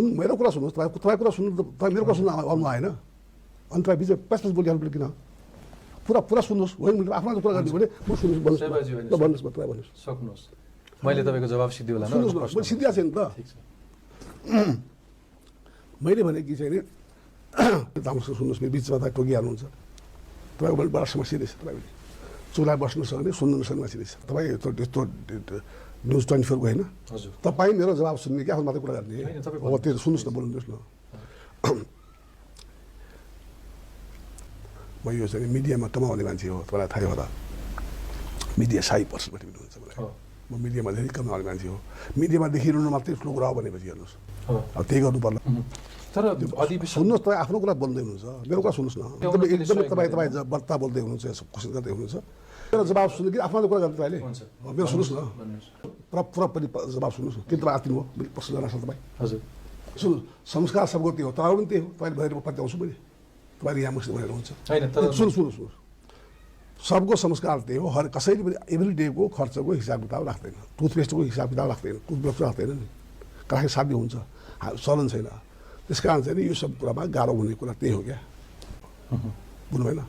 मेरो कुरा सुन्नुहोस्, तपाईँ कुरा सुन्नु, तपाईँ मेरो कुरा सुन्नु आउनु आएन, अनि तपाईँ बिचमा प्यास बोलिहाल्नु किन? पुरा सुन्नुहोस्, होइन आफ्नो कुरा गर्नु भने म सुन्नुहोस्, भन्नुहोस्, तपाईँ भन्नुहोस्, सक्नुहोस्। मैले तपाईँको जवाब सिद्धि होला सुन्नुहोस् न, मैले सिद्धिया छैन त। मैले भने कि चाहिँ राम्रोसँग सुन्नुहोस्, मेरो बिचमा तपाईँ टोकिहाल्नुहुन्छ। तपाईँको मैले बडा समस्या रहेछ, तपाईँले चुला बस्नु सक्ने, सुन्नु नसक्ने मान्छे रहेछ तपाईँ। यस्तो न्युज 24 को होइन, तपाईँ मेरो जवाब सुन्ने कि आफ्नो मात्रै कुरा गर्ने हो, त्यो सुन्नुहोस् न, बोल्नुहोस् न। म यो चाहिँ मिडियामा कमाउने मान्छे हो, तपाईँलाई थाहै होला, मिडिया 100% हुनुहुन्छ मलाई। म मिडियामा धेरै कमाउने मान्छे हो, मिडियामा देखिरहनु मात्रै ठुलो कुरा हो भनेपछि हेर्नुहोस्, अब त्यही गर्नु पर्ला। तर सुन्नुहोस्, तपाईँ आफ्नो कुरा बोल्दै हुनुहुन्छ, मेरो कुरा सुन्नुहोस् न। एकदमै तपाईँ बर्ता बोल्दै हुनुहुन्छ, कोसिस गर्दै हुनुहुन्छ, मेरो जवाब सुन्नु कि आफ्नो कुरा गर्नु तपाईँले, मेरो सुन्नुहोस् न, पुरा पनि जवाब सुन्नुहोस् न। किन तपाईँ आत्तिनु हो प्रश्न गर्न सक्छ तपाईँ? हजुर सुन्नु, संस्कार सबको त्यो हो, तपाईँ पनि त्यही हो, तपाईँले भनेर म पत्याउँछु मैले, तपाईँले यहाँ मुस्लिम भनेर हुन्छ। सुन्नुहोस्, सबको संस्कार त्यही हो, हर कसैले पनि एभ्री डेको खर्चको हिसाब किताब राख्दैन, टुथपेस्टको हिसाब किताब राख्दैन, टुथब्रस राख्दैन नि, काहीँ साध्य हुन्छ, चलन छैन। त्यस कारण चाहिँ यो सब कुरामा गाह्रो हुने कुरा त्यही हो क्या, बुझ्नु भएन?